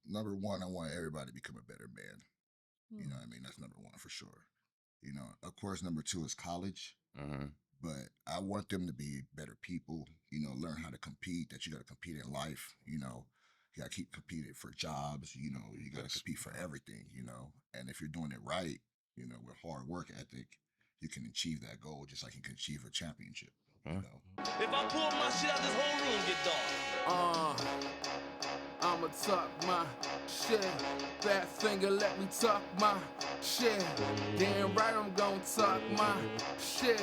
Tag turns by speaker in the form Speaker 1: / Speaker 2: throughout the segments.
Speaker 1: number one, I want everybody to become a better man. You know what I mean? That's number one for sure. You know, of course, number two is college. But I want them to be better people, you know, learn how to compete, that you got to compete in life, you know, you got to keep competing for jobs, you know, you got to compete for everything, you know, and if you're doing it right, you know, with hard work ethic, you can achieve that goal just like you can achieve a championship, you know.
Speaker 2: If I pull my shit out, this whole room get dark.
Speaker 3: I'ma talk my shit. Fat finger, let me talk my shit. Damn right I'm gon' talk my shit.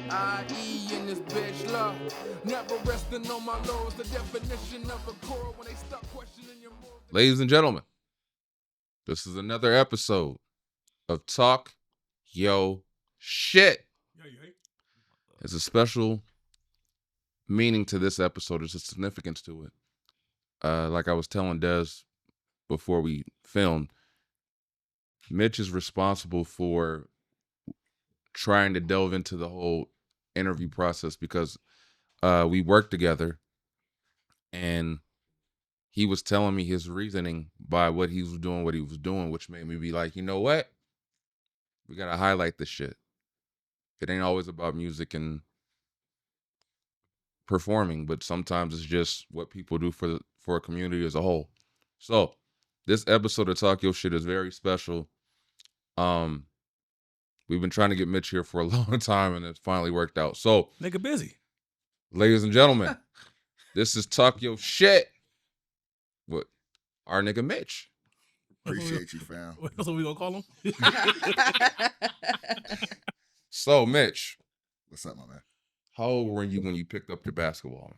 Speaker 3: I.E. in this bitch love. Never resting on my laurels. The definition of a core when they stop questioning your morals.
Speaker 4: Ladies and gentlemen, this is another episode of Talk Yo Shit. There's a special meaning to this episode. There's a significance to it. Like I was telling Des before we filmed, Mitch is responsible for trying to delve into the whole interview process because we worked together and he was telling me his reasoning by what he was doing, which made me be like, you know what? We got to highlight this shit. It ain't always about music and performing, but sometimes it's just what people do for a community as a whole. So this episode of Talk Yo Shit is very special. We've been trying to get Mitch here for a long time and it finally worked out. So
Speaker 5: nigga busy.
Speaker 4: Ladies and gentlemen, this is Talk Yo Shit with our nigga Mitch.
Speaker 1: Appreciate you, fam.
Speaker 5: That's what we gonna call him.
Speaker 4: So Mitch,
Speaker 1: What's up, my man?
Speaker 4: how old were you when you picked up your basketball?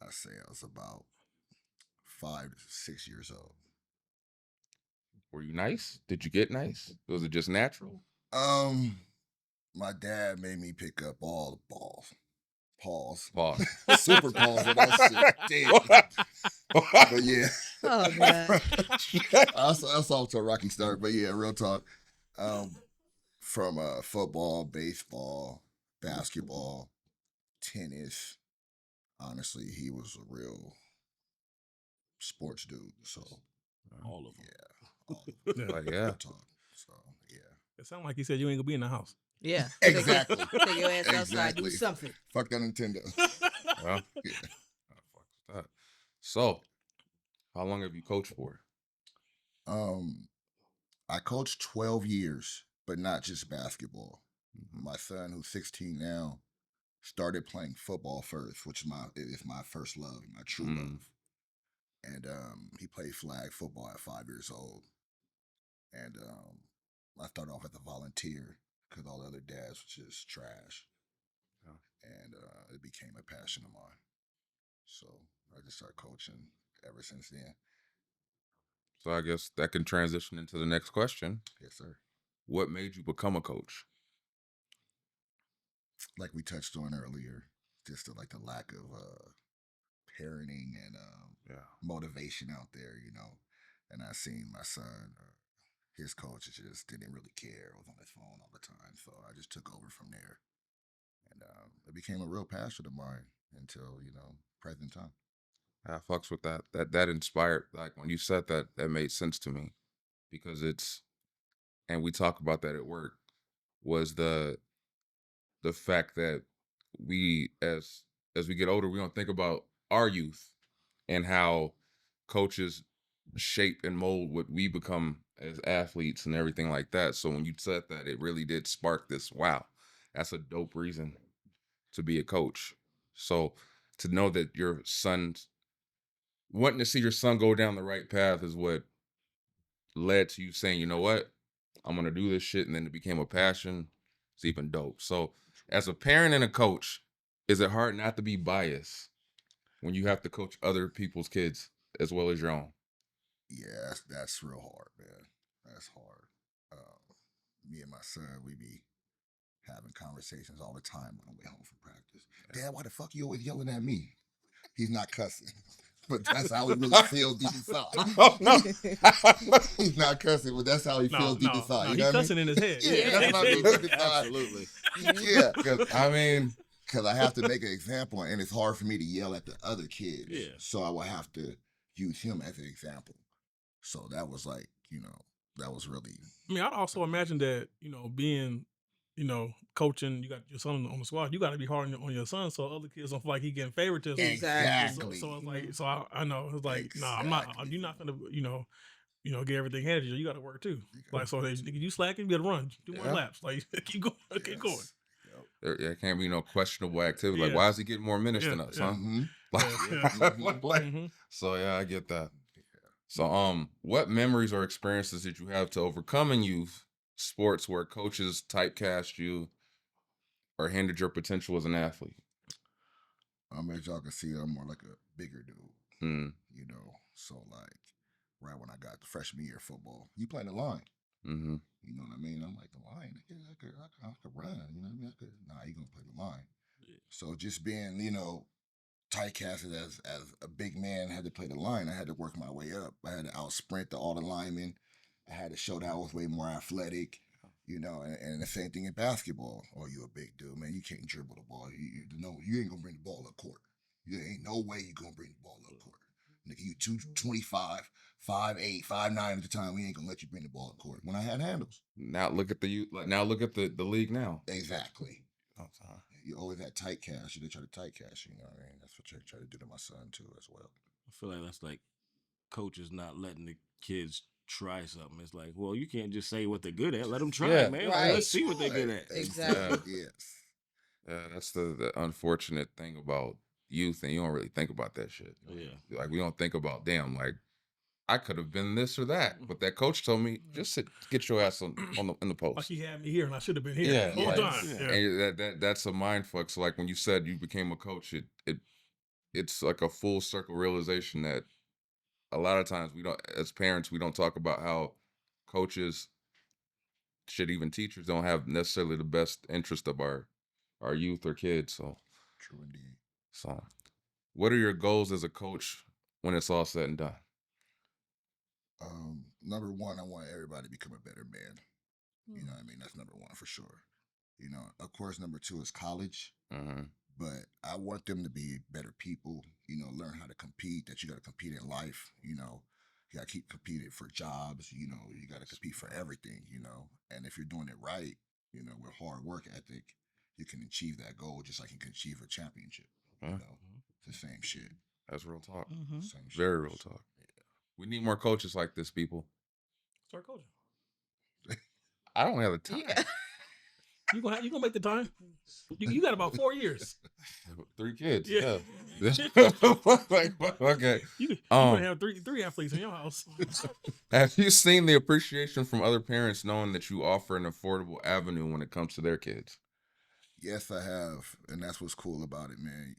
Speaker 1: I say I was about 5 to 6 years old.
Speaker 4: Were you nice? Did you get nice? Was it just natural?
Speaker 1: My dad made me pick up all the balls. Pause.
Speaker 4: Super
Speaker 1: pause on that shit. Damn. But yeah.
Speaker 6: Oh, God.
Speaker 1: That's off to a rocky start, but yeah, real talk. From football, baseball, basketball, tennis. Honestly, he was a real sports dude. So
Speaker 5: all of them.
Speaker 1: Yeah. All of them.
Speaker 4: Like, yeah.
Speaker 1: Real talk. So yeah.
Speaker 5: It sounded like he said you ain't gonna be in the house.
Speaker 6: Yeah.
Speaker 1: Exactly.
Speaker 6: Take your ass outside, do something.
Speaker 1: Fuck that Nintendo.
Speaker 4: Well,
Speaker 1: Yeah.
Speaker 4: fuck that. So, how long have you coached for?
Speaker 1: I coached 12 years, but not just basketball. My son, who's 16 now, started playing football first, which is my first love, my true love. And he played flag football at 5 years old. And I started off as a volunteer because all the other dads was just trash. And it became a passion of mine. So I just started coaching ever since then.
Speaker 4: So I guess that can transition into the next question.
Speaker 1: Yes, sir.
Speaker 4: What made you become a coach?
Speaker 1: Like we touched on earlier, just the lack of parenting and motivation out there, you know. And I seen my son, his coach just didn't really care, was on his phone all the time. So I just took over from there. And it became a real passion of mine until, you know, present time.
Speaker 4: I fucks with that. That inspired, like when you said that, that made sense to me because and we talk about that at work, was the fact that we, as we get older, we don't think about our youth and how coaches shape and mold what we become as athletes and everything like that. So when you said that, it really did spark this, wow, that's a dope reason to be a coach. So to know that your son's wanting to see your son go down the right path is what led to you saying, you know what, I'm going to do this shit. And then it became a passion. It's even dope. So as a parent and a coach, is it hard not to be biased when you have to coach other people's kids as well as your own?
Speaker 1: Yeah, that's real hard, man. That's hard. Me and my son, we be having conversations all the time on the way home from practice. Dad, why the fuck you always yelling at me? He's not cussing. But that's how he really feels deep inside. He's not cussing, but that's how he feels deep inside. You know
Speaker 5: he's cussing in his head.
Speaker 1: Yeah, that's what I mean. Deep inside.
Speaker 4: Absolutely.
Speaker 1: Yeah, because I have to make an example, and it's hard for me to yell at the other kids.
Speaker 5: Yeah.
Speaker 1: So I will have to use him as an example. So that was like, that was really
Speaker 5: I mean, I'd also imagine that, being, coaching, you got your son on the squad, you got to be hard on your son so other kids don't feel like he getting favoritism.
Speaker 1: exactly.
Speaker 5: So it's like, so I know it's like, nah, I'm not.
Speaker 1: Exactly.
Speaker 5: You're not gonna, get everything handed to you. You got to work too. Like, so you slacking, you got to run, do more laps. Like, keep going, keep going.
Speaker 4: There can't be no questionable activity. Like,
Speaker 5: Yeah.
Speaker 4: why is he getting more minutes than us, huh?
Speaker 1: Mhm.
Speaker 4: So yeah, I get that. So what memories or experiences did you have to overcome in youth sports where coaches typecast you or hindered your potential as an athlete?
Speaker 1: As y'all can see, I'm more like a bigger dude.
Speaker 4: Mm.
Speaker 1: So like right when I got the freshman year of football, you playing the line.
Speaker 4: Mm-hmm.
Speaker 1: You know what I mean? I'm like, the line, I could run. You know what I mean? You gonna play the line. So just being, typecasted as a big man, had to play the line. I had to work my way up. I had to out sprint all the linemen. I had to show that I was way more athletic. And the same thing in basketball. Oh, you a big dude, man. You can't dribble the ball. You ain't gonna bring the ball up court. You ain't no way you gonna bring the ball up court. Nigga, you 225, 5'8", 5'9" at the time. We ain't gonna let you bring the ball up court. When I had handles.
Speaker 4: Now look at the league now.
Speaker 1: Exactly. You always had tight cash. They try to tight cash. You know what I mean? That's what you try to do to my son too, as well.
Speaker 7: I feel like that's like coaches not letting the kids try something. It's like, well, you can't just say what they're good at. Let them try,
Speaker 4: Yeah.
Speaker 7: man.
Speaker 6: Right.
Speaker 7: Let's see what they're good at.
Speaker 6: Exactly.
Speaker 1: Yes.
Speaker 4: Yeah, that's the unfortunate thing about youth, and you don't really think about that shit.
Speaker 7: Yeah.
Speaker 4: Like, we don't think about, damn, like, I could have been this or that, but that coach told me, just get your ass in the post.
Speaker 5: Like he had me here and I should have been here
Speaker 4: Yeah,
Speaker 5: the whole time.
Speaker 7: yeah.
Speaker 5: Yeah.
Speaker 4: And that's a mind fuck. So like when you said you became a coach, it's like a full circle realization that a lot of times as parents, we don't talk about how coaches, shit, even teachers don't have necessarily the best interest of our youth or kids. So
Speaker 1: True indeed.
Speaker 4: So what are your goals as a coach when it's all said and done?
Speaker 1: Number one, I want everybody to become a better man. You know what I mean? That's number one for sure. Of course, number two is college. But I want them to be better people, learn how to compete, that you got to compete in life, you got to keep competing for jobs, you got to compete for everything, and if you're doing it right, with hard work ethic, you can achieve that goal just like you can achieve a championship, It's the same shit.
Speaker 4: That's real talk.
Speaker 1: Same shit.
Speaker 4: Very real talk. Yeah. We need more coaches like this, people.
Speaker 5: Start coaching.
Speaker 4: I don't have the time.
Speaker 6: Yeah.
Speaker 5: You gonna make the time? You got about 4 years.
Speaker 4: 3 kids.
Speaker 5: Yeah.
Speaker 4: Okay.
Speaker 5: You gonna have three athletes in your house.
Speaker 4: Have you seen the appreciation from other parents knowing that you offer an affordable avenue when it comes to their kids?
Speaker 1: Yes, I have, and that's what's cool about it, man.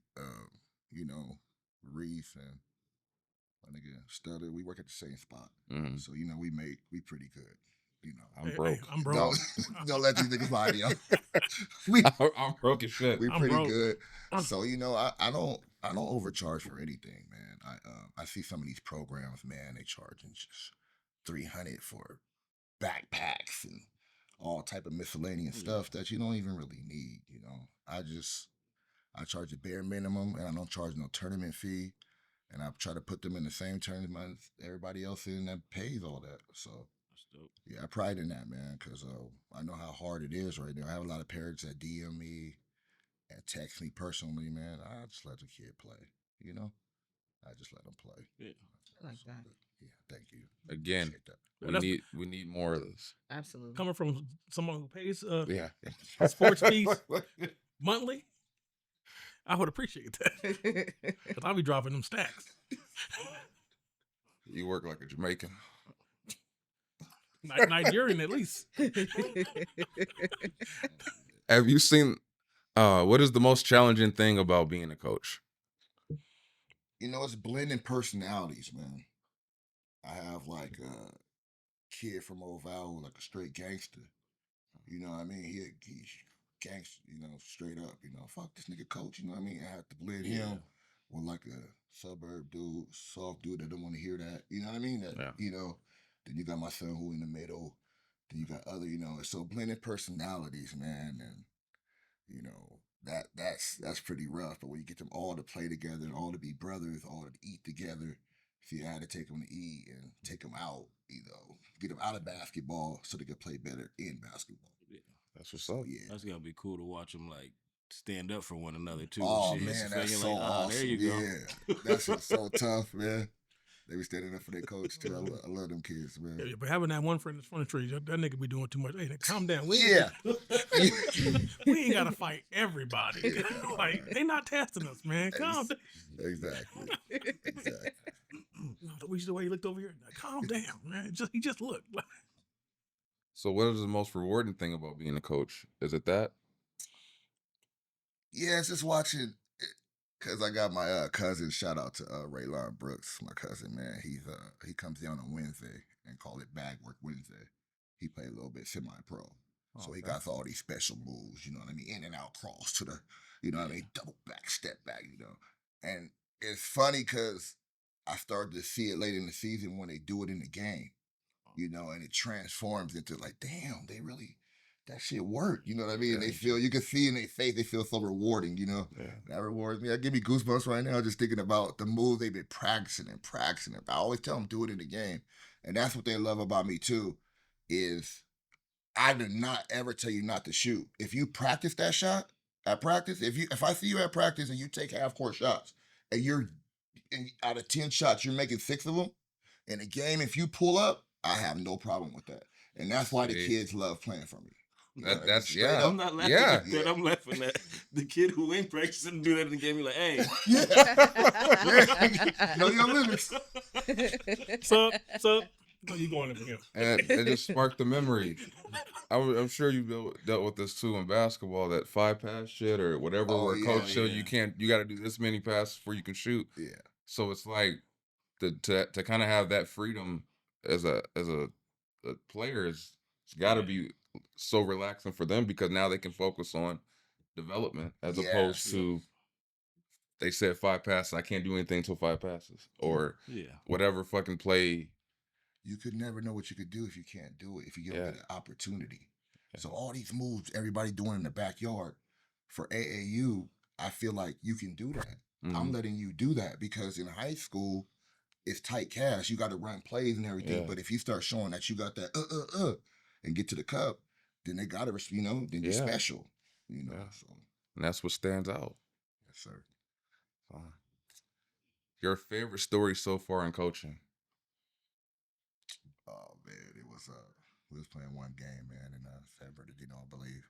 Speaker 1: Reese and my nigga Stutter, we work at the same spot, so we pretty good.
Speaker 4: I'm broke.
Speaker 5: I'm broke.
Speaker 1: Don't let these niggas lie to you.
Speaker 4: I'm broke as shit.
Speaker 1: We
Speaker 5: I'm
Speaker 1: pretty
Speaker 5: broke.
Speaker 1: good. So I don't overcharge for anything, man. I see some of these programs, man. They charging just $300 for backpacks and all type of miscellaneous stuff that you don't even really need. I charge a bare minimum, and I don't charge no tournament fee. And I try to put them in the same tournament as everybody else in that pays all that. So.
Speaker 7: That's dope.
Speaker 1: Yeah, I pride in that, man, because I know how hard it is right now. I have a lot of parents that DM me and text me personally, man. I just let the kid play, I just let them play.
Speaker 7: Yeah.
Speaker 6: I like that.
Speaker 1: Yeah, thank you.
Speaker 4: Again,
Speaker 1: Appreciate that.
Speaker 4: we need more of this.
Speaker 6: Absolutely.
Speaker 5: Coming from someone who pays
Speaker 4: Yeah.
Speaker 5: sports fees monthly, I would appreciate that. Because I'll be dropping them stacks.
Speaker 4: You work like a Jamaican.
Speaker 5: Nigerian at least.
Speaker 4: Have you seen what is the most challenging thing about being a coach?
Speaker 1: It's blending personalities, man. I have like a kid from Oval, like a straight gangster. You know what I mean? He's gangster, straight up. Fuck this nigga coach. You know what I mean? I have to blend him with like a suburb dude, soft dude that don't want to hear that. You know what I mean? Then you got my son who in the middle. Then you got other, so blending personalities, man, and that's pretty rough. But when you get them all to play together and all to be brothers, all to eat together, if you had to take them to eat and take them out, get them out of basketball so they could play better in basketball.
Speaker 7: Yeah.
Speaker 4: That's what's up.
Speaker 1: Yeah.
Speaker 7: That's gotta be cool to watch them like stand up for one another too.
Speaker 1: Oh
Speaker 7: Shit hits
Speaker 1: man,
Speaker 7: the
Speaker 1: that's
Speaker 7: fan,
Speaker 1: so
Speaker 7: you're like,
Speaker 1: awesome.
Speaker 7: there you go.
Speaker 1: Yeah, that's so tough, man. They be standing up for their coach too. I love them kids, man.
Speaker 5: Yeah, but having that one friend that's front of the tree, that nigga be doing too much. Hey, calm down. We ain't gotta fight everybody. Like they not testing us, man. Calm down.
Speaker 1: Exactly.
Speaker 5: The way he looked over here, like, calm down, man. He just looked.
Speaker 4: So what is the most rewarding thing about being a coach? Is it that?
Speaker 1: Yeah, it's just watching. Cause I got my cousin. Shout out to Raylon Brooks, my cousin, man. He comes down on Wednesday and call it Bag Work Wednesday. He played a little bit semi-pro, so he got all these special moves. You know what I mean? In and out cross to the, you know what I mean? Double back, step back. You know, and it's funny because I started to see it late in the season when they do it in the game. You know, and it transforms into like, damn, they really. That shit worked, you know what I mean? Yeah. You can see in their face, they feel so rewarding, you know? Yeah. That rewards me. That give me goosebumps right now just thinking about the moves they've been practicing. I always tell them, do it in the game. And that's what they love about me too, is I do not ever tell you not to shoot. If you practice that shot at practice, if I see you at practice and you take half-court shots, and out of 10 shots, you're making 6 of them, in a game, if you pull up, I have no problem with that. And that's why the kids love playing for me.
Speaker 4: That's
Speaker 7: I'm not laughing at that. I'm laughing at the kid who ain't practicing do that in the game. You're like, hey,
Speaker 1: know your limits.
Speaker 5: So you going in for him?
Speaker 4: And it just sparked the memory. I'm sure you dealt with this too in basketball. That 5-pass shit or whatever. Where coach showed you got to do this many passes before you can shoot.
Speaker 1: Yeah.
Speaker 4: So it's like to kind of have that freedom as a player it's got to be so relaxing for them because now they can focus on development as opposed to they said 5 passes. I can't do anything until 5 passes or whatever fucking play.
Speaker 1: You could never know what you could do if you can't do it, if you get an opportunity. So all these moves everybody doing in the backyard for AAU, I feel like you can do that. Mm-hmm. I'm letting you do that because in high school, it's tight cash. You got to run plays and everything. Yeah. But if you start showing that you got that and get to the cup, then they got to, then you're special. You know, so.
Speaker 4: And that's what stands out.
Speaker 1: Yes, sir.
Speaker 4: Your favorite story so far in coaching?
Speaker 1: Oh man, it was we was playing one game, man, in San Bernardino, I believe.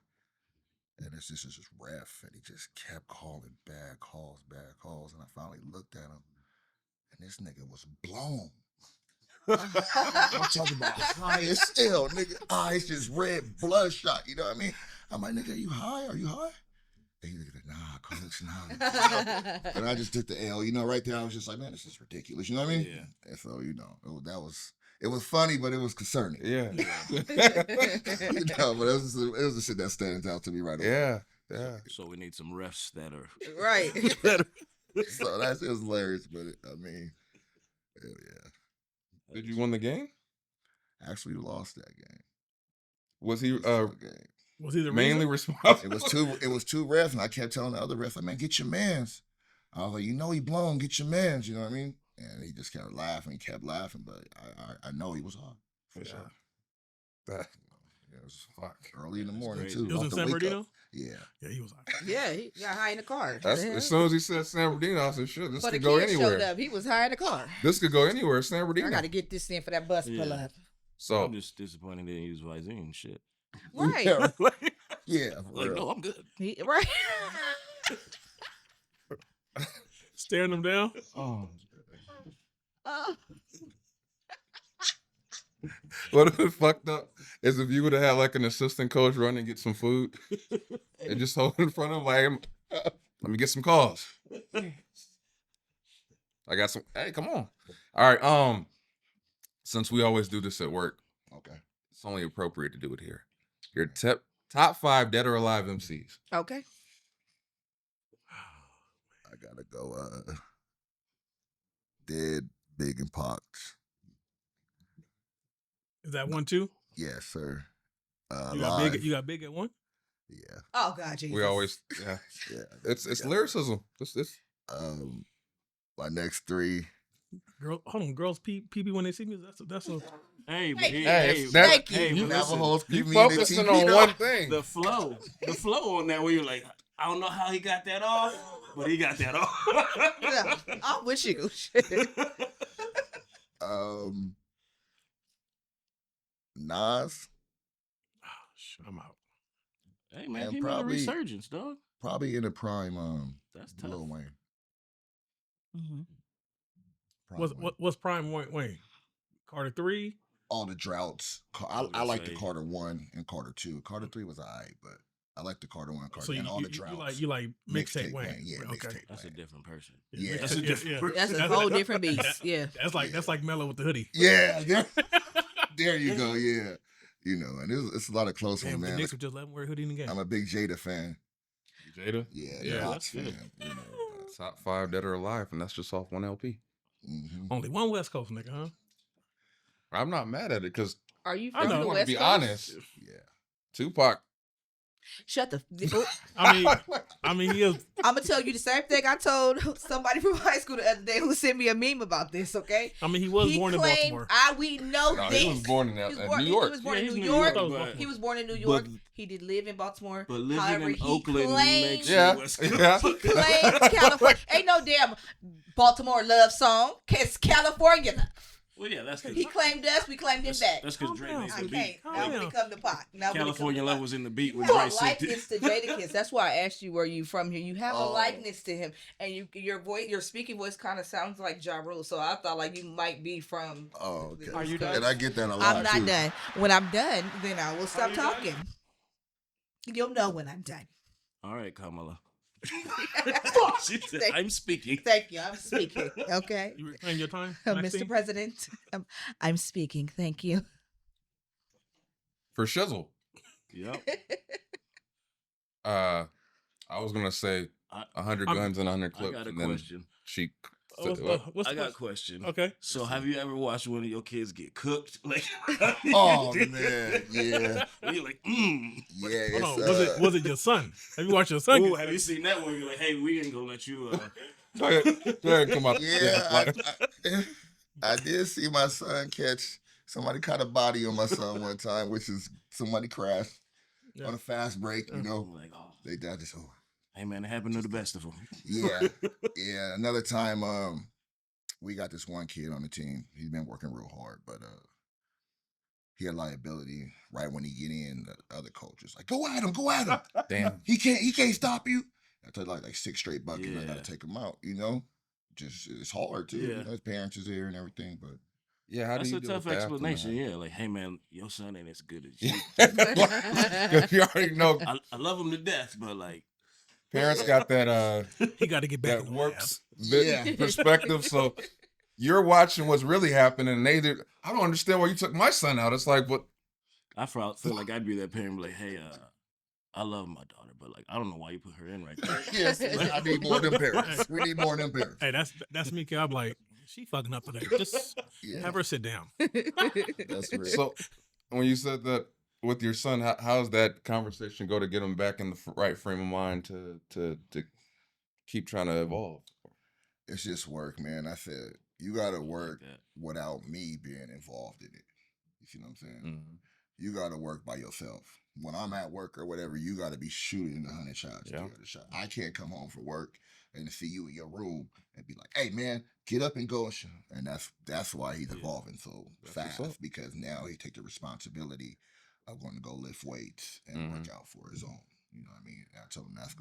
Speaker 1: And it's just this ref, and he just kept calling bad calls, and I finally looked at him, and this nigga was blown. I'm talking about high as hell, nigga. Eyes just red, bloodshot. You know what I mean? I'm like, nigga, are you high? And he like, nah, coach, nah. And I just took the L. You know, right there, I was just like, man, this is ridiculous. You know what I mean? Yeah. And so, you know, it was funny, but it was concerning.
Speaker 4: Yeah.
Speaker 1: You know, but it was the shit that stands out to me right away.
Speaker 4: Yeah.
Speaker 7: So we need some refs that are
Speaker 6: right.
Speaker 1: So it was hilarious, but I mean, hell yeah.
Speaker 4: Did you win the game?
Speaker 1: Actually lost that game.
Speaker 4: Was he
Speaker 5: was he the
Speaker 4: mainly responsible?
Speaker 1: It was two refs, and I kept telling the other refs, like, man, get your mans. I was like, you know he blown, get your mans, you know what I mean? And he just kept laughing, but I know he was hard. For sure. It was early in the morning, too.
Speaker 5: It was in San Bernardino?
Speaker 1: Yeah.
Speaker 5: Yeah, he was high.
Speaker 6: Yeah, he got high in the car.
Speaker 4: As soon as he said San Bernardino, I said, shit, this could go anywhere.
Speaker 6: Showed up. He was high in the car.
Speaker 4: This could go anywhere, San Bernardino.
Speaker 6: I got to get this in for that bus pull up.
Speaker 4: So
Speaker 7: I'm just disappointed they didn't use Visine and shit.
Speaker 6: Right.
Speaker 1: Yeah.
Speaker 7: Like, no, I'm good.
Speaker 6: Right.
Speaker 5: Staring them down?
Speaker 4: Oh. What if fucked up is if you would have had like an assistant coach run and get some food and just hold in front of him like, let me get some calls. I got some. Hey, come on. All right. Since we always do this at work,
Speaker 1: okay,
Speaker 4: it's only appropriate to do it here. Your top 5 dead or alive MCs.
Speaker 6: Okay.
Speaker 1: I gotta go. Dead, Big, and Pox.
Speaker 5: Is that 1, 2?
Speaker 1: Yes, sir.
Speaker 5: You got big at 1?
Speaker 1: Yeah.
Speaker 6: Oh God, Jesus.
Speaker 4: We always It's lyricism. It's
Speaker 1: my next 3.
Speaker 5: Girls pee when they see me. That's a
Speaker 7: Hey, but
Speaker 4: Hey,
Speaker 6: Thank you.
Speaker 7: hey, but listen,
Speaker 1: Navajo's
Speaker 4: You
Speaker 1: community,
Speaker 4: focusing
Speaker 1: you
Speaker 4: on
Speaker 1: know?
Speaker 4: one thing.
Speaker 7: the flow on that where you're like, I don't know how he got that off, but he got that off.
Speaker 6: Yeah, I'm with you.
Speaker 1: Nas,
Speaker 5: I'm out.
Speaker 7: Hey man,
Speaker 1: And
Speaker 7: he made a
Speaker 1: probably-
Speaker 7: resurgence, dog.
Speaker 1: probably in the prime.
Speaker 7: That's tough.
Speaker 1: Lil Wayne.
Speaker 6: Mm-hmm.
Speaker 1: Prime
Speaker 5: What's
Speaker 1: Wayne.
Speaker 5: what's prime Wayne? Carter 3.
Speaker 1: All the droughts. I like the Carter 1 and Carter 2. Carter 3 was alright, but I like the Carter 1 and Carter
Speaker 5: So
Speaker 1: and all the
Speaker 5: you
Speaker 1: droughts.
Speaker 5: like mixtape Wayne.
Speaker 1: Yeah,
Speaker 5: Okay.
Speaker 1: mixtape
Speaker 7: That's a
Speaker 1: Wayne.
Speaker 7: different person.
Speaker 1: Yeah.
Speaker 7: That's a different person.
Speaker 6: That's a whole different beast. Yeah.
Speaker 5: That's like Mello with the hoodie.
Speaker 1: Yeah, there you go. Yeah, you know, and it's a lot of close
Speaker 5: Damn,
Speaker 1: ones,
Speaker 5: the
Speaker 1: man.
Speaker 5: Knicks would just let him wear a hoodie in the game.
Speaker 1: I'm a big Jada fan.
Speaker 4: Jada?
Speaker 1: Yeah,
Speaker 4: Yeah,
Speaker 1: the Hawks
Speaker 7: that's
Speaker 1: fan.
Speaker 7: good.
Speaker 1: You know,
Speaker 4: Top 5 dead or alive, and that's just off one LP.
Speaker 5: Only one West Coast nigga, huh?
Speaker 4: I'm not mad at it because
Speaker 6: Are you
Speaker 5: I
Speaker 6: from
Speaker 5: know.
Speaker 6: the
Speaker 4: I want to
Speaker 6: West
Speaker 4: be
Speaker 6: Coast?
Speaker 4: honest.
Speaker 1: yeah.
Speaker 4: Tupac.
Speaker 6: Shut the.
Speaker 5: I mean, he is.
Speaker 6: I'm gonna tell you the same thing I told somebody from high school the other day who sent me a meme about this. Okay.
Speaker 5: I mean, he was born in Baltimore.
Speaker 6: We know
Speaker 4: No,
Speaker 6: this.
Speaker 4: he was born in
Speaker 6: He was
Speaker 4: New
Speaker 6: born-
Speaker 4: York.
Speaker 6: He was born
Speaker 7: Yeah,
Speaker 6: in
Speaker 7: he's
Speaker 6: New
Speaker 7: New
Speaker 6: York.
Speaker 7: York, but-
Speaker 6: He was born in New York.
Speaker 7: But-
Speaker 6: He did live in Baltimore.
Speaker 7: But living
Speaker 6: However,
Speaker 7: in
Speaker 6: he
Speaker 7: Oakland
Speaker 6: claimed,
Speaker 7: makes you
Speaker 4: Yeah.
Speaker 7: West Coast.
Speaker 4: Yeah.
Speaker 6: he claimed California. Ain't no damn Baltimore love song. It's California.
Speaker 7: Well, yeah, that's
Speaker 6: He claimed us. We claimed him back.
Speaker 7: That's because
Speaker 5: Calm
Speaker 7: Dre
Speaker 5: down,
Speaker 7: makes
Speaker 6: I
Speaker 7: the
Speaker 6: can't.
Speaker 7: beat.
Speaker 5: Calm
Speaker 6: Now
Speaker 5: down.
Speaker 6: when it come to pot. Now when it come
Speaker 7: California
Speaker 6: to
Speaker 7: Love
Speaker 6: pot.
Speaker 7: was in the beat
Speaker 6: You
Speaker 7: when
Speaker 6: have
Speaker 7: Dre
Speaker 6: a
Speaker 7: said
Speaker 6: likeness to Jadakiss. That's why I asked you where you from here. You have a
Speaker 1: Oh.
Speaker 6: likeness to him, and your voice, your speaking voice, kind of sounds like Ja Rule. So I thought like you might be from.
Speaker 1: Oh, okay.
Speaker 6: Are you
Speaker 1: And I get that a lot.
Speaker 6: I'm not
Speaker 1: too.
Speaker 6: done. When I'm done, then I will stop talking. You'll know when I'm done.
Speaker 7: All right, Kamala. She said,
Speaker 6: Thank-
Speaker 7: I'm speaking.
Speaker 6: Thank you. I'm speaking. Okay,
Speaker 5: You reclaim your time,
Speaker 6: Mr.
Speaker 5: Maxine?
Speaker 6: President. I'm speaking. Thank you.
Speaker 4: For Shizzle.
Speaker 7: Yep.
Speaker 4: I was gonna say
Speaker 7: I-
Speaker 4: 100
Speaker 5: I'm-
Speaker 4: guns and 100
Speaker 7: I
Speaker 4: clips.
Speaker 7: got a
Speaker 4: and then
Speaker 7: question.
Speaker 4: she.
Speaker 5: What's
Speaker 7: I
Speaker 5: the
Speaker 7: got a
Speaker 5: question?
Speaker 7: question.
Speaker 5: Okay.
Speaker 7: So, have you ever watched one of your kids get cooked? Like,
Speaker 1: Oh man, yeah,
Speaker 7: When you're like,
Speaker 1: yeah. It's,
Speaker 5: Hold on. Was it your son? Have you watched your son?
Speaker 7: Ooh, have you seen that one? You're like, hey, we ain't gonna let you.
Speaker 4: Go ahead, come up.
Speaker 1: Yeah, I did see my son catch somebody caught a body on my son one time, which is somebody crashed
Speaker 5: Yeah.
Speaker 1: on a fast break. You know,
Speaker 7: I'm like, oh,
Speaker 1: they died just. Oh.
Speaker 7: hey man, it happened to the best of them.
Speaker 1: Yeah, yeah. Another time, we got this one kid on the team. He's been working real hard, but he had liability. Right when he get in, the other coach was like, "Go at him, go at him.
Speaker 4: Damn.
Speaker 1: He can't stop you." I took like 6 straight buckets. I
Speaker 7: Yeah.
Speaker 1: gotta take him out. You know, just it's hard too.
Speaker 7: Yeah.
Speaker 1: You know, his parents is there and everything, but
Speaker 4: Yeah, how
Speaker 7: That's
Speaker 4: do you
Speaker 7: a
Speaker 4: deal
Speaker 7: tough
Speaker 4: with the
Speaker 7: explanation.
Speaker 4: aftermath?
Speaker 7: Yeah, like, hey man, your son ain't as good as you.
Speaker 4: Because you already know
Speaker 7: I love him to death, but like,
Speaker 4: parents got that
Speaker 5: He got to get back
Speaker 4: that
Speaker 5: in the
Speaker 4: warps
Speaker 1: Yeah.
Speaker 4: perspective. So you're watching what's really happening, and I don't understand why you took my son out. It's like, but
Speaker 7: I feel like I'd be that parent, be like, hey, I love my daughter, but like, I don't know why you put her in right there.
Speaker 1: yes, I need more of them parents. We need more of them parents.
Speaker 5: Hey, that's me. 'Cause I'm like, she fucking up today. Just
Speaker 1: Yeah,
Speaker 5: have her sit down.
Speaker 1: that's real.
Speaker 4: so when you said that with your son, how's that conversation go to get him back in the right frame of mind to keep trying to evolve?
Speaker 1: It's just work, man. I said you gotta work
Speaker 7: that.
Speaker 1: without me being involved in it. You see what I'm saying?
Speaker 4: Mhm.
Speaker 1: You gotta work by yourself. When I'm at work or whatever, you gotta be shooting 100 shots.
Speaker 4: Yeah.
Speaker 1: 200 shots. I can't come home from work and see you in your room and be like, "Hey, man, get up and go." And that's why he's
Speaker 7: Yeah.
Speaker 1: evolving so
Speaker 4: That's what's
Speaker 1: fast,
Speaker 4: up.
Speaker 1: because now he take the responsibility of going to go lift weights and work out for his own. You know what I mean? And I told him what's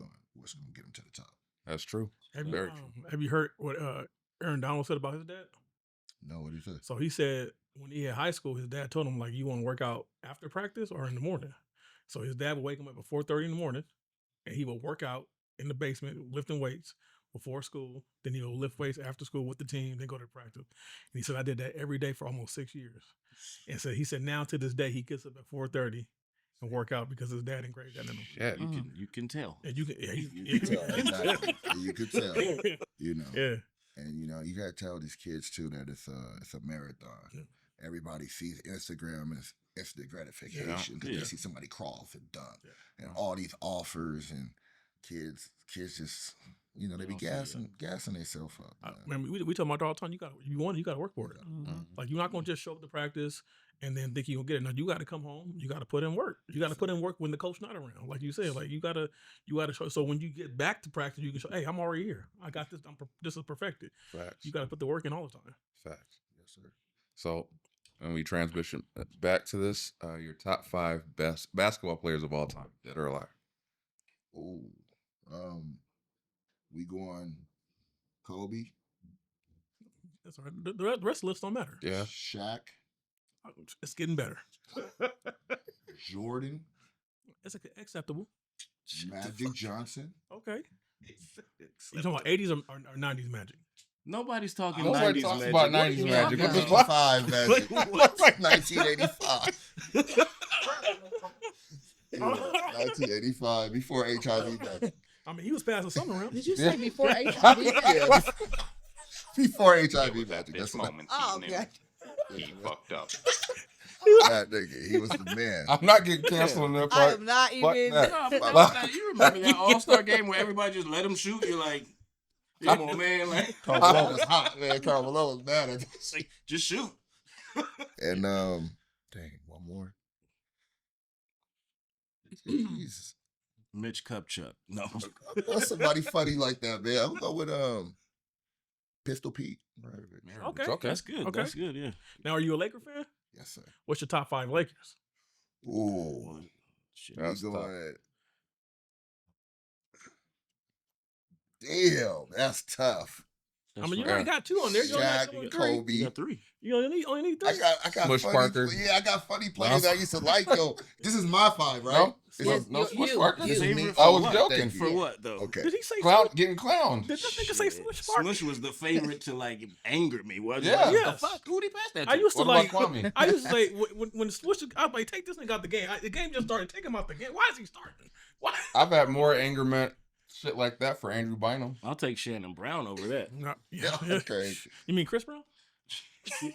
Speaker 1: gonna get him to the top.
Speaker 4: That's true.
Speaker 5: Have
Speaker 4: Very
Speaker 5: you heard what Aaron Donald said about his dad?
Speaker 1: No, what he said?
Speaker 5: So he said when he had high school, his dad told him like, you want to work out after practice or in the morning. So his dad would wake him up at 4:30 in the morning, and he would work out in the basement lifting weights before school. Then he would lift weights after school with the team, then go to practice. And he said I did that every day for almost 6 years. And so he said now to this day he gets up at 4:30 and work out because his dad engraved that in him.
Speaker 4: Shit.
Speaker 7: You can tell.
Speaker 5: And you can,
Speaker 1: You could tell. Exactly. You could tell. You know.
Speaker 5: Yeah.
Speaker 1: And you know, you gotta tell these kids too that it's a marathon.
Speaker 5: Yeah.
Speaker 1: Everybody sees Instagram as instant gratification because
Speaker 7: Yeah.
Speaker 1: they see somebody cross and dunk
Speaker 5: Yeah.
Speaker 1: and all these offers and kids just, you know, they be
Speaker 7: don't see it.
Speaker 1: gassing themselves up.
Speaker 5: I
Speaker 1: man.
Speaker 5: mean, we talk about it all the time. You got to work for it. Like you're not gonna just show up to practice and then think you're gonna get it. No, you got to come home. You got to put in work. You got to put in work when the coach not around. Like you said, like you gotta show. So when you get back to practice, you can show, hey, I'm already here. I got this. This is perfected.
Speaker 4: Facts.
Speaker 5: You got to put the work in all the time.
Speaker 4: Facts. Yes, sir. So when we transition back to this, your top 5 best basketball players of all time, dead or alive.
Speaker 1: Ooh, we going Kobe,
Speaker 5: That's all right. The rest of the list don't matter.
Speaker 4: Yeah.
Speaker 1: Shaq,
Speaker 5: It's getting better.
Speaker 1: Jordan,
Speaker 5: It's acceptable.
Speaker 1: Magic Johnson.
Speaker 5: Okay. You talking about 80s or 90s Magic?
Speaker 7: Nobody's talking
Speaker 4: Nobody
Speaker 7: 90s
Speaker 4: talks
Speaker 7: magic.
Speaker 4: about
Speaker 7: What are
Speaker 4: 90s
Speaker 7: you
Speaker 4: magic.
Speaker 7: talking
Speaker 4: What the
Speaker 7: about?
Speaker 1: Five Magic.
Speaker 7: What?
Speaker 1: 1985. Yeah, 1985, before HIV Magic.
Speaker 5: I mean, he was passing something around.
Speaker 6: Did you say before HIV?
Speaker 1: Yeah, before HIV Magic.
Speaker 8: This
Speaker 1: That's what
Speaker 8: moment,
Speaker 6: Oh,
Speaker 8: he knew
Speaker 6: okay.
Speaker 8: he fucked up.
Speaker 1: that nigga. He was the man.
Speaker 4: I'm not getting canceled on that
Speaker 6: I
Speaker 4: part.
Speaker 6: am not
Speaker 4: Fuck
Speaker 6: even.
Speaker 4: that.
Speaker 7: No, but you remember that All-Star game where everybody just let him shoot? You're like, come on, man. Like,
Speaker 1: Carmelo was hot, man. Carmelo was mad at this.
Speaker 7: it's like, just shoot.
Speaker 1: And dang, one more. Jeez.
Speaker 7: Mitch Kupchak. No.
Speaker 1: What's somebody funny like that, man? I'm going with Pistol Pete.
Speaker 5: Okay.
Speaker 4: Okay.
Speaker 7: That's good.
Speaker 5: Okay.
Speaker 7: That's good, yeah.
Speaker 5: Now, are you a Laker fan?
Speaker 1: Yes, sir.
Speaker 5: What's your top 5 Lakers?
Speaker 1: Ooh.
Speaker 7: Shit.
Speaker 4: That's
Speaker 1: We
Speaker 4: tough.
Speaker 1: going. Damn, that's tough.
Speaker 5: I mean, you
Speaker 7: right.
Speaker 5: only got 2 on there. You only got
Speaker 1: Shaq,
Speaker 5: 2 and 3.
Speaker 1: Kobe.
Speaker 7: You got 3.
Speaker 5: You only need 3.
Speaker 1: I got
Speaker 4: Smush
Speaker 1: funny,
Speaker 4: Parker.
Speaker 1: Yeah, I got funny players that I used to like though. This is my 5, right?
Speaker 4: No,
Speaker 1: This
Speaker 6: Yes,
Speaker 1: is-
Speaker 4: no
Speaker 6: you-
Speaker 4: Smush
Speaker 6: you-
Speaker 4: Parker.
Speaker 6: you-
Speaker 1: This is me.
Speaker 7: Favorite
Speaker 4: I was
Speaker 7: for what?
Speaker 4: joking.
Speaker 1: Thank you.
Speaker 7: For what, though?
Speaker 1: Okay.
Speaker 5: Did he say
Speaker 4: Clown,
Speaker 5: Smush?
Speaker 4: getting clowned.
Speaker 5: Did this nigga say Smush Parker?
Speaker 7: Smush was the favorite to like anger me. Was
Speaker 4: Yeah.
Speaker 7: Like,
Speaker 5: Yes.
Speaker 7: the fuck? Who'd he pass that to?
Speaker 5: I used to
Speaker 4: What about
Speaker 5: like.
Speaker 4: Kwame?
Speaker 5: I used to say when Smush, I was like, take this nigga out the game. The game just started. Take him out the game. Why is he starting? Why?
Speaker 4: I've had more anger shit like that for Andrew Bynum.
Speaker 7: I'll take Shannon Brown over that.
Speaker 5: No,
Speaker 1: Yeah, okay.
Speaker 5: You mean Chris Brown?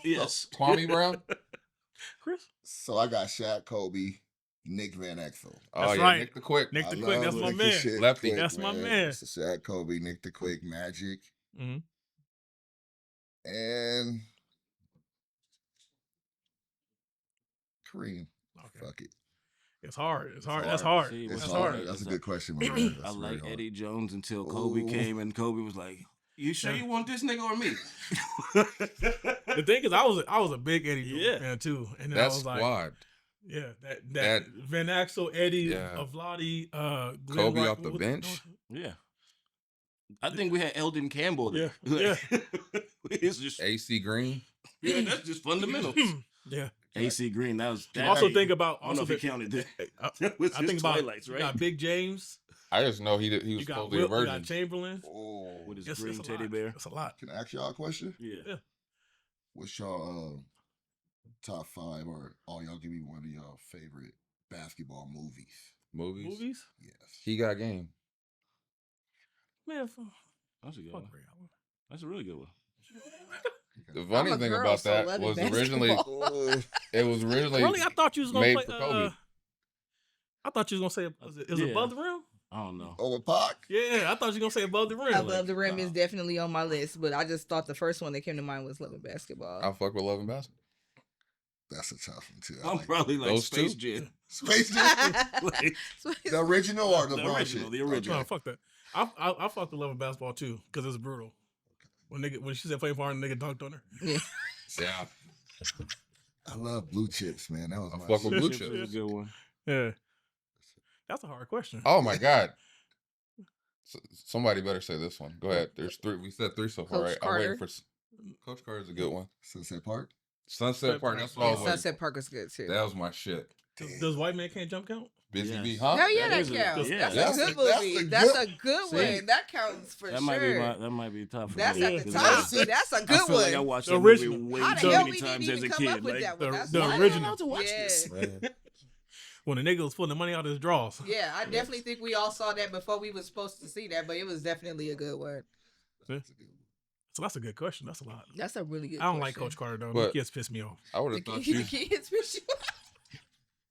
Speaker 7: Yes.
Speaker 4: Kwame Brown.
Speaker 5: Chris?
Speaker 1: So I got Shaq, Kobe, Nick Van Exel.
Speaker 4: Oh
Speaker 5: That's
Speaker 4: yeah,
Speaker 5: right.
Speaker 4: Nick the Quick.
Speaker 5: Nick the
Speaker 1: I
Speaker 5: Quick. That's
Speaker 1: love
Speaker 5: my
Speaker 1: Nick the
Speaker 5: man.
Speaker 1: shit
Speaker 4: Lefty.
Speaker 1: quick,
Speaker 5: That's my man.
Speaker 1: So Shaq, Kobe, Nick the Quick, Magic,
Speaker 5: Mhm.
Speaker 1: and Kareem.
Speaker 5: Okay.
Speaker 1: Fuck it.
Speaker 5: It's hard. It's hard.
Speaker 1: It's
Speaker 5: That's
Speaker 1: hard.
Speaker 5: hard.
Speaker 7: See,
Speaker 1: It's
Speaker 5: That's
Speaker 1: hard.
Speaker 5: hard.
Speaker 1: That's a good question, my man.
Speaker 7: I
Speaker 1: That's
Speaker 7: like
Speaker 1: very hard.
Speaker 7: Eddie Jones until Kobe
Speaker 1: Ooh.
Speaker 7: came and Kobe was like, "You sure you want this nigga or me?"
Speaker 5: The thing is, I was a big Eddie
Speaker 7: Yeah.
Speaker 5: fan too, and then
Speaker 4: That
Speaker 5: I was like,
Speaker 4: squad.
Speaker 5: yeah,
Speaker 4: That-
Speaker 5: that Van Axel, Eddie,
Speaker 4: Yeah.
Speaker 5: Vladi, Glenn
Speaker 4: Kobe
Speaker 5: Wright-
Speaker 4: off the
Speaker 5: what-
Speaker 4: bench?
Speaker 7: Yeah. I think we had Eldon Campbell there.
Speaker 5: Yeah,
Speaker 7: It's just
Speaker 4: AC Green.
Speaker 7: yeah, that's just fundamentals.
Speaker 5: Yeah.
Speaker 7: AC Green, that was that.
Speaker 5: Also think about
Speaker 7: I don't know
Speaker 5: also
Speaker 7: if he counted that.
Speaker 5: I,
Speaker 7: That was
Speaker 5: I
Speaker 7: his
Speaker 5: think about
Speaker 7: twilights,
Speaker 5: you
Speaker 7: right?
Speaker 5: got Big James,
Speaker 4: I just know he
Speaker 5: you
Speaker 4: was
Speaker 5: got
Speaker 4: supposedly a
Speaker 5: Will, you
Speaker 4: virgin.
Speaker 5: got Chamberlain.
Speaker 1: Oh.
Speaker 7: With his
Speaker 5: It's
Speaker 7: green
Speaker 5: a
Speaker 7: teddy
Speaker 5: lot.
Speaker 7: bear.
Speaker 5: It's a lot.
Speaker 1: Can I ask y'all a question?
Speaker 7: Yeah.
Speaker 1: What's y'all top 5 or all y'all give me one of y'all favorite basketball movies?
Speaker 4: Movies.
Speaker 5: Movies,
Speaker 1: Yes.
Speaker 4: He got game.
Speaker 5: man.
Speaker 7: That's a good
Speaker 5: Fuck
Speaker 7: one.
Speaker 5: Ray Allen.
Speaker 7: That's a really good one.
Speaker 4: The
Speaker 6: I'm
Speaker 4: funny
Speaker 6: a
Speaker 4: thing
Speaker 6: girl,
Speaker 4: about
Speaker 6: so
Speaker 4: that
Speaker 6: love
Speaker 4: was
Speaker 6: it,
Speaker 4: originally
Speaker 6: basketball.
Speaker 4: it was originally
Speaker 5: Really, I thought you was gonna
Speaker 4: made
Speaker 5: play.
Speaker 4: for Kobe.
Speaker 5: I thought you was gonna say it was
Speaker 7: Yeah.
Speaker 5: above the rim.
Speaker 7: I don't know.
Speaker 1: Over Pac?
Speaker 5: Yeah, I thought you were gonna say above the rim.
Speaker 6: Above the Rim is definitely on my list, but I just thought the first one that came to mind was Love and Basketball.
Speaker 4: I fuck with Love and Basketball.
Speaker 1: That's a tough one too. I
Speaker 7: I'm
Speaker 1: like
Speaker 7: probably like
Speaker 4: Those
Speaker 7: Space
Speaker 4: two?
Speaker 7: Jam.
Speaker 1: Space Jam.
Speaker 7: Like,
Speaker 1: The original or the
Speaker 7: The
Speaker 1: LeBron
Speaker 7: original,
Speaker 1: shit?
Speaker 7: the original.
Speaker 5: No, fuck that. I fucked with Love and Basketball too because it's brutal. When she said play for her, and nigga dunked on her.
Speaker 6: Yeah.
Speaker 4: Yeah.
Speaker 1: I love Blue Chips, man. That was
Speaker 4: I
Speaker 1: my
Speaker 4: fuck with
Speaker 1: shit.
Speaker 4: Blue
Speaker 7: Chips
Speaker 4: Chips.
Speaker 7: was a good one.
Speaker 5: Yeah, that's a hard question.
Speaker 4: Oh my God. Somebody better say this one. Go ahead. There's 3. We said 3 so far,
Speaker 6: Coach
Speaker 4: right? I'm
Speaker 6: Carter.
Speaker 4: waiting for Coach Carter's a good one.
Speaker 1: Sunset Park?
Speaker 4: Sunset Park. That's what I
Speaker 6: Yeah,
Speaker 4: was waiting
Speaker 6: Sunset Park is good too.
Speaker 4: for. That was my shit.
Speaker 5: Does White Man Can't Jump count?
Speaker 4: Busy
Speaker 7: Yes.
Speaker 4: Bee, huh?
Speaker 6: Hell yeah, that
Speaker 7: is a-
Speaker 6: counts.
Speaker 7: yeah.
Speaker 6: That's a good movie. That's a good
Speaker 7: See?
Speaker 6: one. That counts for
Speaker 7: That
Speaker 6: sure.
Speaker 7: might be tough. For
Speaker 6: That's
Speaker 7: me,
Speaker 6: at the
Speaker 7: 'cause
Speaker 6: top.
Speaker 7: I-
Speaker 6: See, that's a
Speaker 7: I
Speaker 6: good
Speaker 7: feel like I
Speaker 6: one.
Speaker 7: watched
Speaker 5: The
Speaker 7: that movie
Speaker 5: original.
Speaker 7: way
Speaker 6: How the
Speaker 7: too
Speaker 6: hell
Speaker 7: many
Speaker 6: we
Speaker 7: times
Speaker 6: didn't
Speaker 7: as a
Speaker 6: even come up
Speaker 7: kid.
Speaker 6: with
Speaker 7: Like,
Speaker 6: that one?
Speaker 5: the-
Speaker 6: That's
Speaker 5: the
Speaker 6: why I
Speaker 5: original.
Speaker 6: didn't
Speaker 7: allowed to watch
Speaker 6: Yeah.
Speaker 7: this.
Speaker 5: When the nigga was putting the money out of his drawers.
Speaker 6: Yeah, I definitely think we all saw that before we was supposed to see that, but it was definitely a good one.
Speaker 5: So that's a good question. That's a lot.
Speaker 6: That's a really good
Speaker 5: I don't like
Speaker 6: question.
Speaker 5: Coach Carter though.
Speaker 4: But-
Speaker 5: The kids piss me off.
Speaker 4: I would
Speaker 6: The
Speaker 4: have thought
Speaker 6: kid-
Speaker 4: you.
Speaker 6: the kids wish you-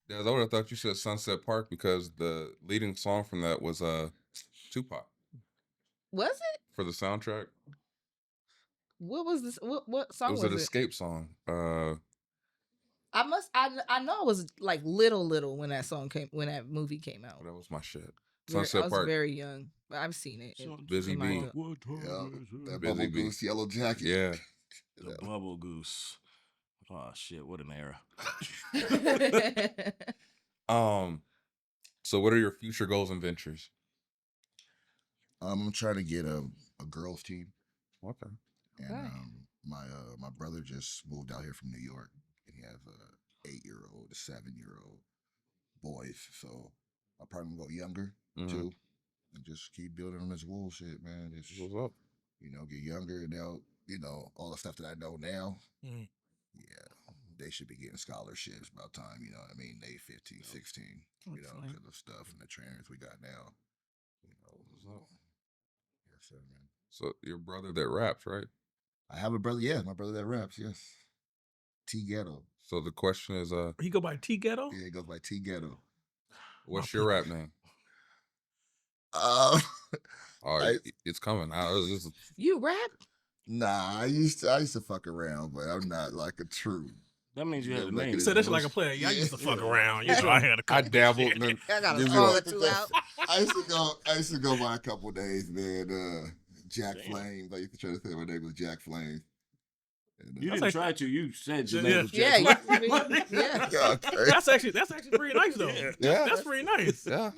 Speaker 4: Yes, I would have thought you said Sunset Park because the leading song from that was Tupac
Speaker 6: Was it?
Speaker 4: for the soundtrack.
Speaker 6: What was this? What
Speaker 4: It
Speaker 6: song
Speaker 4: was
Speaker 6: was
Speaker 4: an
Speaker 6: it?
Speaker 4: escape song.
Speaker 6: I know I was like little when that movie came out.
Speaker 4: That was my shit.
Speaker 6: I
Speaker 4: Sunset
Speaker 6: was
Speaker 4: Park.
Speaker 6: very young, but I've seen it.
Speaker 4: Busy
Speaker 6: in my
Speaker 4: Bee.
Speaker 6: adult-
Speaker 7: What time
Speaker 1: Yeah,
Speaker 7: is it?
Speaker 1: that
Speaker 4: Busy
Speaker 1: bubble
Speaker 4: Bee.
Speaker 1: goose yellow jacket.
Speaker 4: Yeah.
Speaker 7: The Bubble Goose. Oh shit! What an era.
Speaker 4: So what are your future goals and ventures?
Speaker 1: I'm trying to get a girls team,
Speaker 4: Okay.
Speaker 1: and
Speaker 6: Okay.
Speaker 1: my brother just moved out here from New York, and he has a 8-year-old, a 7-year-old boys. So I'll probably go younger too, and just keep building on this wool shit, man. Just
Speaker 4: What's up?
Speaker 1: get younger, and now all the stuff that I know now.
Speaker 5: Mhm.
Speaker 1: Yeah, they should be getting scholarships about time. You know what I mean? They 15, 16.
Speaker 6: Excellent.
Speaker 1: For the stuff and the trainers we got now.
Speaker 4: What's up?
Speaker 1: Yes, sir, man.
Speaker 4: So your brother that raps, right?
Speaker 1: I have a brother. Yeah, my brother that raps. Yes, T Ghetto.
Speaker 4: So the question is,
Speaker 5: He go by T Ghetto.
Speaker 1: Yeah, it goes by T Ghetto.
Speaker 4: what's
Speaker 5: My
Speaker 4: your rap name?
Speaker 1: Oh,
Speaker 4: It's coming.
Speaker 6: You rap?
Speaker 1: nah. I used to fuck around, but I'm not like a true.
Speaker 7: That means you had a
Speaker 1: Like
Speaker 7: name.
Speaker 5: You
Speaker 1: it's
Speaker 5: said that shit like a player. Yeah, I used to fuck around. You know, I had a
Speaker 4: I
Speaker 5: couple
Speaker 4: dabbled.
Speaker 5: shit.
Speaker 4: In,
Speaker 6: I got a
Speaker 1: Give me
Speaker 6: song
Speaker 1: a-
Speaker 6: or two out.
Speaker 1: I used to go by a couple days, man. Jack Flames. I used to try to say my name was Jack Flames. And,
Speaker 7: You
Speaker 5: That's
Speaker 7: didn't
Speaker 5: like-
Speaker 7: try to. You said your
Speaker 5: Yeah.
Speaker 7: name was
Speaker 6: Yeah,
Speaker 7: Jack.
Speaker 6: yeah.
Speaker 1: God,
Speaker 5: That's actually pretty nice though.
Speaker 4: Yeah.
Speaker 5: That's pretty nice.
Speaker 4: yeah.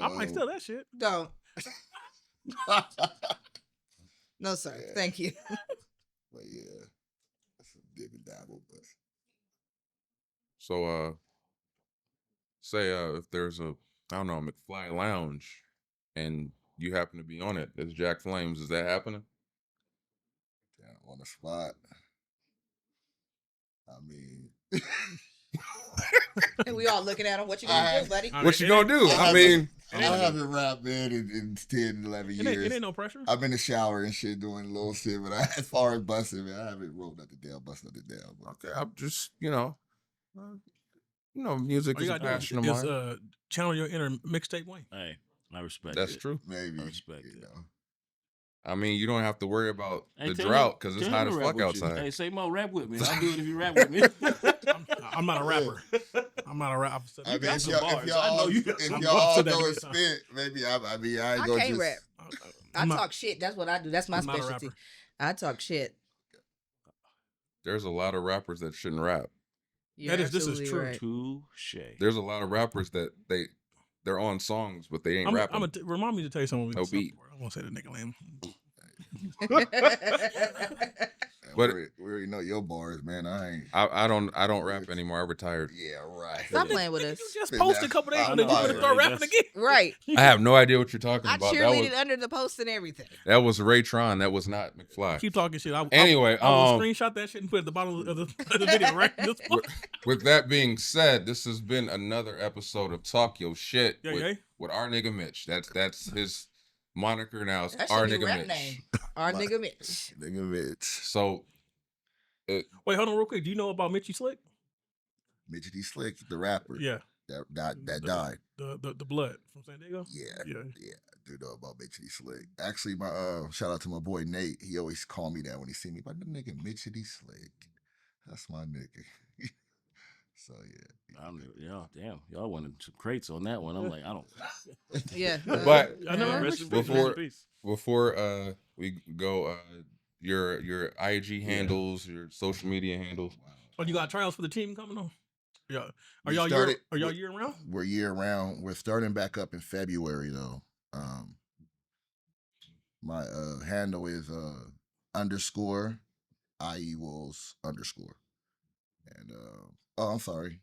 Speaker 5: I might steal that shit.
Speaker 6: Don't. No, sir.
Speaker 1: Yeah.
Speaker 6: Thank you.
Speaker 1: But yeah, that's a dib and dabble. But
Speaker 4: So say if there's a McFly Lounge, and you happen to be on it as Jack Flames, is that happening?
Speaker 1: damn, on the spot. I mean,
Speaker 6: And we all looking at him. What you gonna do, buddy?
Speaker 5: I
Speaker 4: What you
Speaker 5: it
Speaker 4: gonna
Speaker 5: ain't-
Speaker 4: do? I mean,
Speaker 1: I haven't rapped, man, in 10, 11
Speaker 5: It
Speaker 1: years.
Speaker 5: ain't no pressure.
Speaker 1: I've been in the shower and shit doing a little shit, but as far as busting, man, I haven't rolled nothing down, busted nothing down. But
Speaker 4: okay, I'm just music
Speaker 5: All
Speaker 4: is
Speaker 5: you
Speaker 4: a
Speaker 5: gotta
Speaker 4: passion
Speaker 5: do
Speaker 4: of
Speaker 5: is
Speaker 4: mine.
Speaker 5: channel your inner mixtape Wayne.
Speaker 7: Hey, I respect
Speaker 4: That's
Speaker 7: it.
Speaker 4: true.
Speaker 1: maybe,
Speaker 7: I respect it.
Speaker 4: I mean, you don't have to worry about
Speaker 7: Hey,
Speaker 4: the
Speaker 7: tell
Speaker 4: drought
Speaker 7: him-
Speaker 4: because it's
Speaker 7: tell
Speaker 4: hot
Speaker 7: him
Speaker 4: as
Speaker 7: to rap
Speaker 4: fuck
Speaker 7: with you.
Speaker 4: outside.
Speaker 7: Hey, say more rap with me. I'll do it if you rap with me.
Speaker 5: I'm not a rapper. I'm not a rapper.
Speaker 1: I mean,
Speaker 7: got
Speaker 1: if
Speaker 7: some
Speaker 1: y'all,
Speaker 7: bars.
Speaker 1: if y'all,
Speaker 7: I know
Speaker 1: all,
Speaker 7: you got
Speaker 1: if
Speaker 5: some
Speaker 1: y'all
Speaker 5: bars.
Speaker 1: all
Speaker 5: Said that
Speaker 1: go
Speaker 5: many
Speaker 1: and
Speaker 5: times.
Speaker 1: spit, maybe I ain't
Speaker 6: I
Speaker 1: gonna
Speaker 6: can't
Speaker 1: just.
Speaker 6: rap. I
Speaker 5: I'm not-
Speaker 6: talk shit. That's what I do. That's my
Speaker 5: I'm not a
Speaker 6: specialty.
Speaker 5: rapper.
Speaker 6: I talk shit.
Speaker 4: There's a lot of rappers that shouldn't rap.
Speaker 6: You're
Speaker 5: This is
Speaker 6: absolutely
Speaker 5: true.
Speaker 6: right.
Speaker 7: Touche.
Speaker 4: There's a lot of rappers that they're on songs, but they ain't rapping.
Speaker 5: Remind me to tell you something.
Speaker 4: No beat.
Speaker 5: I won't say the nigga name.
Speaker 4: But-
Speaker 1: we already know your bars, man.
Speaker 4: I don't rap anymore. I retired.
Speaker 1: Yeah, right.
Speaker 6: Stop playing with
Speaker 5: You
Speaker 6: us.
Speaker 5: just
Speaker 1: Been
Speaker 5: posted a
Speaker 1: there.
Speaker 5: couple days
Speaker 1: I'm
Speaker 5: ago that you
Speaker 1: fired.
Speaker 5: gonna start rapping again.
Speaker 6: Right.
Speaker 4: I have no idea what you're talking
Speaker 6: I
Speaker 4: about.
Speaker 6: cheerleaded under the post and everything.
Speaker 4: That was Ray Tron. That was not McFly.
Speaker 5: Keep talking shit.
Speaker 4: Anyway,
Speaker 5: I will screenshot that shit and put it at the bottom of the video right this
Speaker 4: with that being said, this has been another episode of Talk Your Shit
Speaker 5: Yeah,
Speaker 4: with,
Speaker 5: yeah.
Speaker 4: with our nigga Mitch. That's his moniker now. It's
Speaker 6: That's
Speaker 4: our
Speaker 6: your new
Speaker 4: nigga
Speaker 6: rap
Speaker 4: Mitch.
Speaker 6: name. Our nigga Mitch.
Speaker 1: Nigga Mitch.
Speaker 4: So
Speaker 5: Wait, hold on real quick. Do you know about Mitchie Slick?
Speaker 1: Mitch D Slick, the rapper.
Speaker 5: Yeah.
Speaker 1: That died.
Speaker 5: The blood from San Diego?
Speaker 1: Yeah.
Speaker 5: Yeah.
Speaker 1: Yeah. I do know about Mitch D Slick. Actually, my shout out to my boy Nate. He always call me that when he see me. But the nigga Mitch D Slick. That's my nigga. So yeah.
Speaker 7: Damn. Y'all wanted some crates on that one. I'm like, I don't.
Speaker 6: Yeah.
Speaker 4: But
Speaker 5: I know.
Speaker 6: Yeah.
Speaker 5: Rest in
Speaker 7: Before-
Speaker 5: peace, rest in peace.
Speaker 4: before we go, your IG handles, your social media handles.
Speaker 5: Oh, you got trials for the team coming on? Yeah. Are
Speaker 1: We
Speaker 5: y'all
Speaker 1: started-
Speaker 5: year round?
Speaker 1: We're year round. We're starting back up in February though. My handle is underscore IE Wolves underscore. And I'm sorry.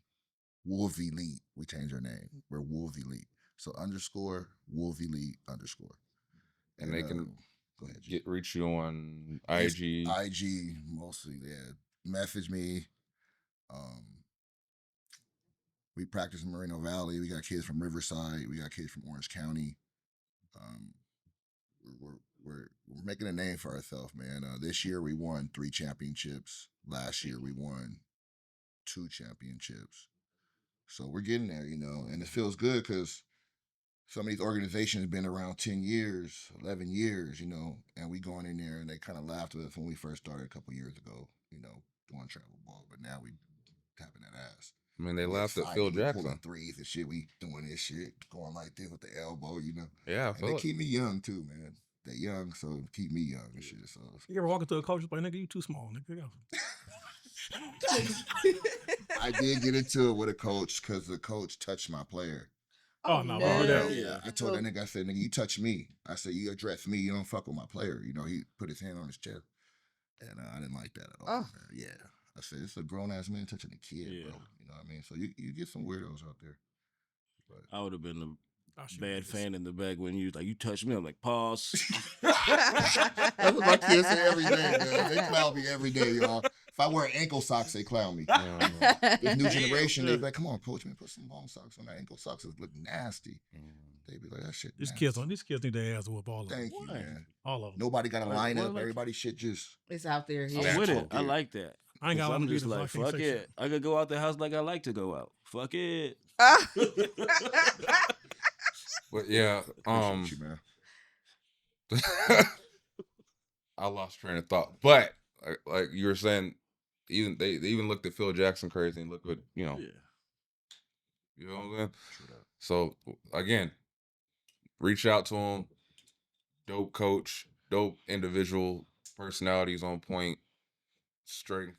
Speaker 1: Wolves Elite. We changed our name. We're Wolves Elite. So underscore Wolves Elite underscore.
Speaker 4: And they can
Speaker 1: go ahead. G.
Speaker 4: reach you on
Speaker 1: It's
Speaker 4: IG.
Speaker 1: IG mostly, yeah. Message me. We practice in Moreno Valley. We got kids from Riverside. We got kids from Orange County. We're making a name for ourselves, man. This year we won 3 championships. Last year we won 2 championships. So we're getting there, and it feels good because some of these organizations have been around 10 years, 11 years, you know, and we going in there and they kind of laughed at us when we first started a couple years ago, you know, doing travel ball. But now we tapping that ass.
Speaker 4: I mean, they
Speaker 1: We
Speaker 4: laughed at Phil
Speaker 1: excited, we
Speaker 4: Jackson.
Speaker 1: pulling threes and shit. We doing this shit, going like this with the elbow, you know.
Speaker 4: Yeah, I
Speaker 1: And
Speaker 4: feel
Speaker 1: they
Speaker 4: it.
Speaker 1: keep me young too, man. They young, so keep me young and shit. So
Speaker 5: You ever walk into a coach and be like, nigga, you too small, nigga.
Speaker 1: I did get into it with a coach because the coach touched my player.
Speaker 5: Oh, no, we heard that.
Speaker 7: Yeah.
Speaker 1: I told that nigga, I said, nigga, you touch me. I said, you address me, you don't fuck with my player. You know, he put his hand on his chest. And I didn't like that at all.
Speaker 6: Oh.
Speaker 1: Man. Yeah. I said, it's a grown-ass man touching a kid,
Speaker 7: Yeah.
Speaker 1: bro. You know what I mean? So you get some weirdos out there. But
Speaker 7: I would have been a
Speaker 5: Oh, shit,
Speaker 7: bad
Speaker 5: niggas.
Speaker 7: fan in the back when you was like, you touched me. I'm like, pause.
Speaker 1: that's what my kids say every day, man. They clown me every day, y'all. If I wear ankle socks, they clown me. This new generation, they be like, come on, coach, man, put some long socks on. That ankle socks look nasty. They be like, that shit
Speaker 5: These
Speaker 1: nasty.
Speaker 5: kids need their ass to whoop all of them.
Speaker 1: Thank you, man.
Speaker 5: All of them.
Speaker 1: Nobody got a
Speaker 7: Like,
Speaker 1: lineup.
Speaker 7: what?
Speaker 1: Everybody shit just...
Speaker 6: It's out there.
Speaker 7: I'm
Speaker 6: Yeah.
Speaker 7: with
Speaker 1: That's
Speaker 7: it. I
Speaker 1: okay.
Speaker 7: like that.
Speaker 5: I ain't got
Speaker 7: 'Cause
Speaker 5: one
Speaker 7: I'm
Speaker 5: to
Speaker 7: just
Speaker 5: do this,
Speaker 7: like,
Speaker 5: so I can't
Speaker 7: fuck
Speaker 5: say
Speaker 7: it.
Speaker 5: shit.
Speaker 7: I could go out the house like I like to go out. Fuck it.
Speaker 4: But yeah,
Speaker 1: Appreciate you, man.
Speaker 4: I lost train of thought. But like you were saying, even they even looked at Phil Jackson crazy and look what you know.
Speaker 7: Yeah.
Speaker 4: You know what I'm saying? So again, reach out to him. Dope coach, dope individual, personalities on point, strength,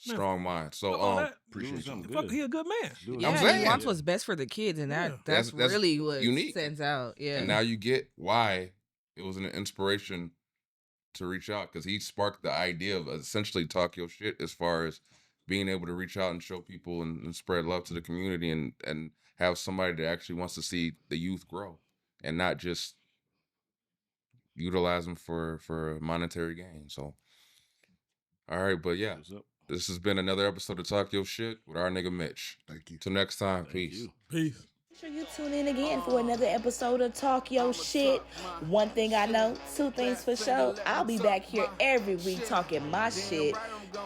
Speaker 5: Man,
Speaker 4: strong mind. So
Speaker 5: all that.
Speaker 1: Appreciate
Speaker 7: Doing
Speaker 1: you.
Speaker 7: something
Speaker 5: Fuck,
Speaker 7: good.
Speaker 5: he a good man.
Speaker 7: Doing
Speaker 6: Yeah,
Speaker 7: something
Speaker 6: he
Speaker 4: saying.
Speaker 6: wants what's best for the kids, and
Speaker 5: Yeah.
Speaker 6: that's
Speaker 4: That's
Speaker 6: really what
Speaker 4: unique.
Speaker 6: stands out. Yeah.
Speaker 4: And now you get why it was an inspiration to reach out, because he sparked the idea of essentially talk your shit as far as being able to reach out and show people and spread love to the community and have somebody that actually wants to see the youth grow and not just utilize them for monetary gain. So, all right, but yeah,
Speaker 7: What's up?
Speaker 4: this has been another episode of Talk Your Shit with our nigga Mitch.
Speaker 1: Thank you.
Speaker 4: Till next time,
Speaker 7: Thank
Speaker 4: peace.
Speaker 7: you.
Speaker 5: Peace.
Speaker 8: Make sure you tune in again for another episode of Talk Your Shit. One thing I know, two things for sure. I'll be back here every week talking my shit.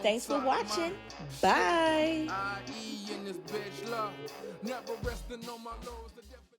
Speaker 8: Thanks for watching. Bye.
Speaker 3: I.E. in this bitch love. Never resting on my laurels.